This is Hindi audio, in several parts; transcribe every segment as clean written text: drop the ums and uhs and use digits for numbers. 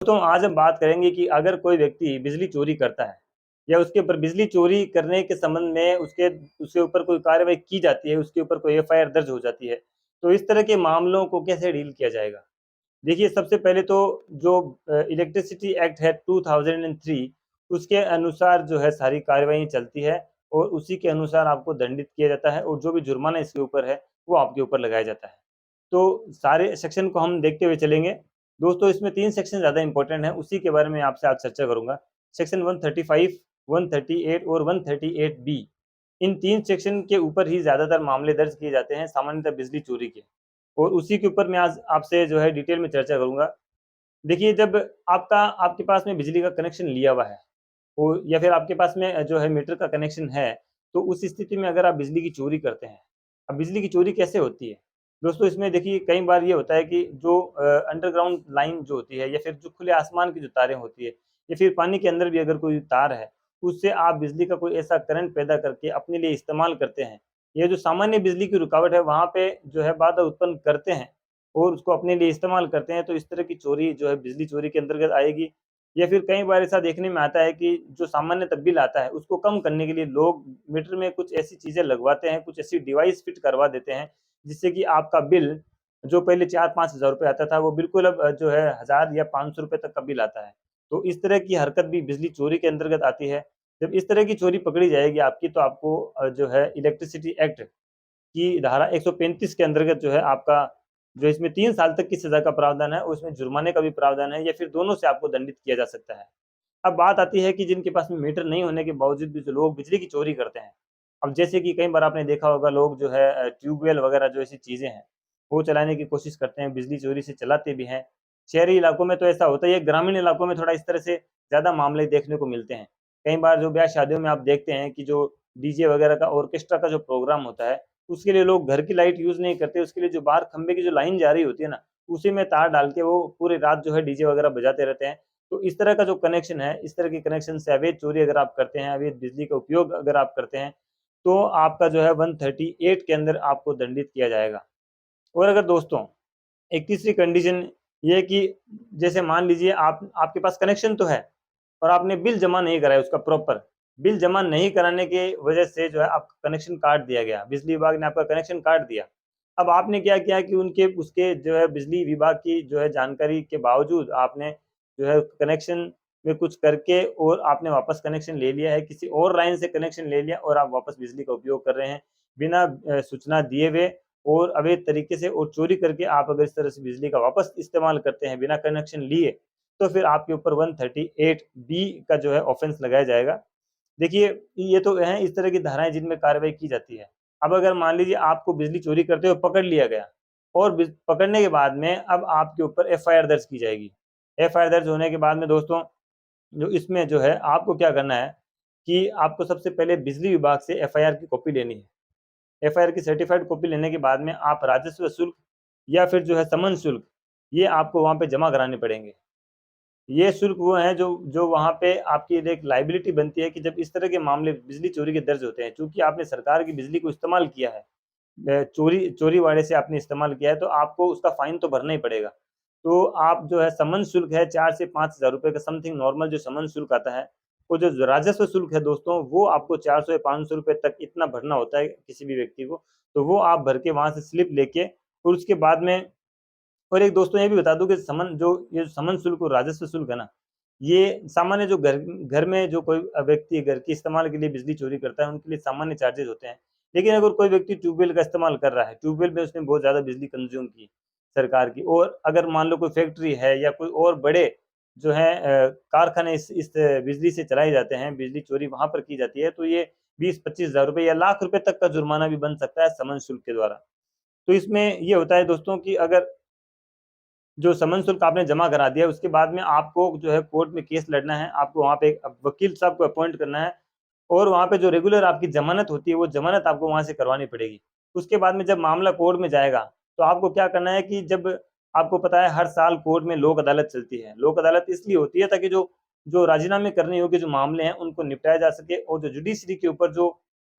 तो आज हम बात करेंगे कि अगर कोई व्यक्ति बिजली चोरी करता है या उसके ऊपर बिजली चोरी करने के संबंध में उसके उसके ऊपर कोई कार्रवाई की जाती है, उसके ऊपर कोई एफआईआर दर्ज हो जाती है, तो इस तरह के मामलों को कैसे डील किया जाएगा? देखिए, सबसे पहले तो जो इलेक्ट्रिसिटी एक्ट है 2003 उसके अनुसार जो है सारी कार्रवाई चलती है और उसी के अनुसार आपको दंडित किया जाता है और जो भी जुर्माना इसके ऊपर है, वो आपके ऊपर लगाया जाता है। तो सारे सेक्शन को हम देखते हुए चलेंगे। दोस्तों, इसमें 3 सेक्शन ज़्यादा इम्पोर्टेंट हैं, उसी के बारे में आपसे आज चर्चा करूँगा। सेक्शन 135, 138 और 138 बी। इन 3 सेक्शन के ऊपर ही ज़्यादातर मामले दर्ज किए जाते हैं सामान्यतः बिजली चोरी के, और उसी के ऊपर मैं आज आपसे जो है डिटेल में चर्चा करूँगा। देखिए, जब आपके पास में बिजली का कनेक्शन लिया हुआ है और या फिर आपके पास में जो है मीटर का कनेक्शन है, तो उस स्थिति में अगर आप बिजली की चोरी करते हैं, अब बिजली की चोरी कैसे होती है? दोस्तों, इसमें देखिए कई बार ये होता है कि जो अंडरग्राउंड लाइन जो होती है या फिर जो खुले आसमान की जो तारें होती है या फिर पानी के अंदर भी अगर कोई तार है, उससे आप बिजली का कोई ऐसा करंट पैदा करके अपने लिए इस्तेमाल करते हैं। ये जो सामान्य बिजली की रुकावट है, वहाँ पे जो है बाधा उत्पन्न करते हैं और उसको अपने लिए इस्तेमाल करते हैं, तो इस तरह की चोरी जो है बिजली चोरी के अंतर्गत आएगी। या फिर कई बार ऐसा देखने में आता है कि जो सामान्यतः बिल आता है, उसको कम करने के लिए लोग मीटर में कुछ ऐसी चीज़ें लगवाते हैं, कुछ ऐसी डिवाइस फिट करवा देते हैं, जिससे कि आपका बिल जो पहले 4-5 हज़ार रुपए आता था, वो बिल्कुल अब जो है 1000 या 500 रुपए तक का बिल आता है। तो इस तरह की हरकत भी बिजली चोरी के अंतर्गत आती है। जब इस तरह की चोरी पकड़ी जाएगी आपकी, तो आपको जो है इलेक्ट्रिसिटी एक्ट की धारा 135 के अंतर्गत जो है आपका जो इसमें 3 साल तक की सज़ा का प्रावधान है, उसमें जुर्माने का भी प्रावधान है या फिर दोनों से आपको दंडित किया जा सकता है। अब बात आती है कि जिनके पास में मीटर नहीं होने के बावजूद भी जो लोग बिजली की चोरी करते हैं। अब जैसे कि कई बार आपने देखा होगा, लोग जो है ट्यूबवेल वगैरह जो ऐसी चीज़ें हैं, वो चलाने की कोशिश करते हैं, बिजली चोरी से चलाते भी हैं। शहरी इलाकों में तो ऐसा होता ही है, ग्रामीण इलाकों में थोड़ा इस तरह से ज़्यादा मामले देखने को मिलते हैं। कई बार जो ब्याह-शादियों में आप देखते हैं कि जो डीजे वगैरह का ऑर्केस्ट्रा का जो प्रोग्राम होता है, उसके लिए लोग घर की लाइट यूज़ नहीं करते, उसके लिए जो बाहर खंभे की जो लाइन जा रही होती है ना, उसी में तार डाल के वो पूरी रात जो है डीजे वगैरह बजाते रहते हैं। तो इस तरह का जो कनेक्शन है, इस तरह के कनेक्शन से अवैध चोरी अगर आप करते हैं, अवैध बिजली का उपयोग अगर आप करते हैं, तो आपका जो है 138 के अंदर आपको दंडित किया जाएगा। और अगर दोस्तों, एक तीसरी कंडीशन ये है कि जैसे मान लीजिए आपके पास कनेक्शन तो है और आपने बिल जमा नहीं कराया उसका प्रॉपर। बिल जमा नहीं कराने की वजह से जो है आपका कनेक्शन काट दिया गया, बिजली विभाग ने आपका कनेक्शन काट दिया। अब आपने क्या किया कि उनके उसके जो है बिजली विभाग की जो है जानकारी के बावजूद आपने जो है कनेक्शन में कुछ करके और आपने वापस कनेक्शन ले लिया है, किसी और लाइन से कनेक्शन ले लिया और आप वापस बिजली का उपयोग कर रहे हैं, बिना सूचना दिए हुए और अवैध तरीके से और चोरी करके आप अगर इस तरह से बिजली का वापस इस्तेमाल करते हैं बिना कनेक्शन लिए, तो फिर आपके ऊपर 138 बी का जो है ऑफेंस लगाया जाएगा। देखिए, ये तो हैं इस तरह की धाराएँ जिनमें कार्रवाई की जाती है। अब अगर मान लीजिए आपको बिजली चोरी करते हुए पकड़ लिया गया और पकड़ने के बाद में अब आपके ऊपर एफआईआर दर्ज की जाएगी। एफआईआर दर्ज होने के बाद में दोस्तों, जो इसमें जो है आपको क्या करना है कि आपको सबसे पहले बिजली विभाग से एफआईआर की कॉपी लेनी है। एफआईआर की सर्टिफाइड कॉपी लेने के बाद में आप राजस्व शुल्क या फिर जो है समन शुल्क, ये आपको वहाँ पे जमा कराने पड़ेंगे। ये शुल्क वो हैं जो जो वहाँ पे आपकी एक लायबिलिटी बनती है कि जब इस तरह के मामले बिजली चोरी के दर्ज होते हैं, चूँकि आपने सरकार की बिजली को इस्तेमाल किया है, चोरी-वाड़े से आपने इस्तेमाल किया है, तो आपको उसका फ़ाइन तो भरना ही पड़ेगा। तो आप जो है समन शुल्क है 4 से 5,000 रुपए का समथिंग नॉर्मल जो समन शुल्क आता है, वो जो राजस्व शुल्क है दोस्तों, वो आपको 400 या 500 रुपए तक इतना भरना होता है किसी भी व्यक्ति को। तो वो आप भर के वहाँ से स्लिप लेके और उसके बाद में, और एक दोस्तों ये भी बता दूँ कि ये समन शुल्क और राजस्व शुल्क है ना, ये सामान्य जो घर घर में जो कोई व्यक्ति घर के इस्तेमाल के लिए बिजली चोरी करता है, उनके लिए सामान्य चार्जेज़ होते हैं। लेकिन अगर कोई व्यक्ति ट्यूबवेल का इस्तेमाल कर रहा है, ट्यूबवेल में उसने बहुत ज़्यादा बिजली कंज़्यूम की सरकार की, और अगर मान लो कोई फैक्ट्री है या कोई और बड़े जो हैं कारखाने इस बिजली से चलाए जाते हैं, बिजली चोरी वहाँ पर की जाती है, तो ये 20-25 हज़ार रुपए या लाख रुपए तक का जुर्माना भी बन सकता है समन शुल्क के द्वारा। तो इसमें ये होता है दोस्तों कि अगर जो समन शुल्क आपने जमा करा दिया, उसके बाद में आपको जो है कोर्ट में केस लड़ना है, आपको वहाँ पे एक वकील साहब को अपॉइंट करना है और वहाँ पे जो रेगुलर आपकी ज़मानत होती है, वो ज़मानत आपको वहाँ से करवानी पड़ेगी। उसके बाद में जब मामला कोर्ट में जाएगा, तो आपको क्या करना है कि जब आपको पता है हर साल कोर्ट में लोक अदालत चलती है। लोक अदालत इसलिए होती है ताकि जो जो राज़ीनामे करने योग्य जो मामले हैं, उनको निपटाया जा सके और जो जुडिशरी के ऊपर जो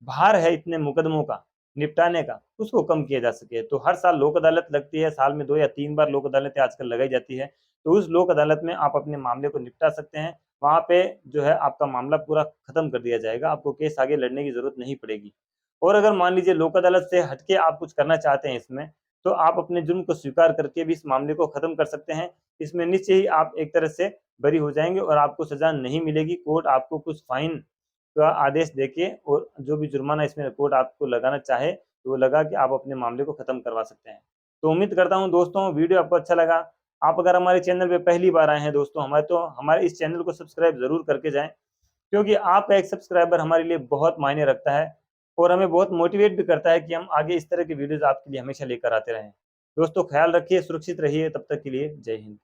भार है इतने मुकदमों का निपटाने का, उसको कम किया जा सके। तो हर साल लोक अदालत लगती है, साल में 2 या 3 बार लोक अदालतें आजकल लगाई जाती है। तो उस लोक अदालत में आप अपने मामले को निपटा सकते हैं। वहाँ पे जो है आपका मामला पूरा खत्म कर दिया जाएगा, आपको केस आगे लड़ने की ज़रूरत नहीं पड़ेगी। और अगर मान लीजिए लोक अदालत से हट के आप कुछ करना चाहते हैं इसमें, तो आप अपने जुर्म को स्वीकार करके भी इस मामले को खत्म कर सकते हैं। इसमें निश्चय ही आप एक तरह से बरी हो जाएँगे और आपको सज़ा नहीं मिलेगी। कोर्ट आपको कुछ फ़ाइन का आदेश देके और जो भी जुर्माना इसमें कोर्ट आपको लगाना चाहे, तो वो लगा के आप अपने मामले को खत्म करवा सकते हैं। तो उम्मीद करता हूँ दोस्तों वीडियो आपको अच्छा लगा। आप अगर हमारे चैनल पे पहली बार आए हैं दोस्तों, हमारे इस चैनल को सब्सक्राइब ज़रूर करके जाएँ, क्योंकि आपका एक सब्सक्राइबर हमारे लिए बहुत मायने रखता है और हमें बहुत मोटिवेट भी करता है कि हम आगे इस तरह की वीडियोज़ आपके लिए हमेशा लेकर आते रहें। दोस्तों ख़्याल रखिए, सुरक्षित रहिए, तब तक के लिए जय हिंद।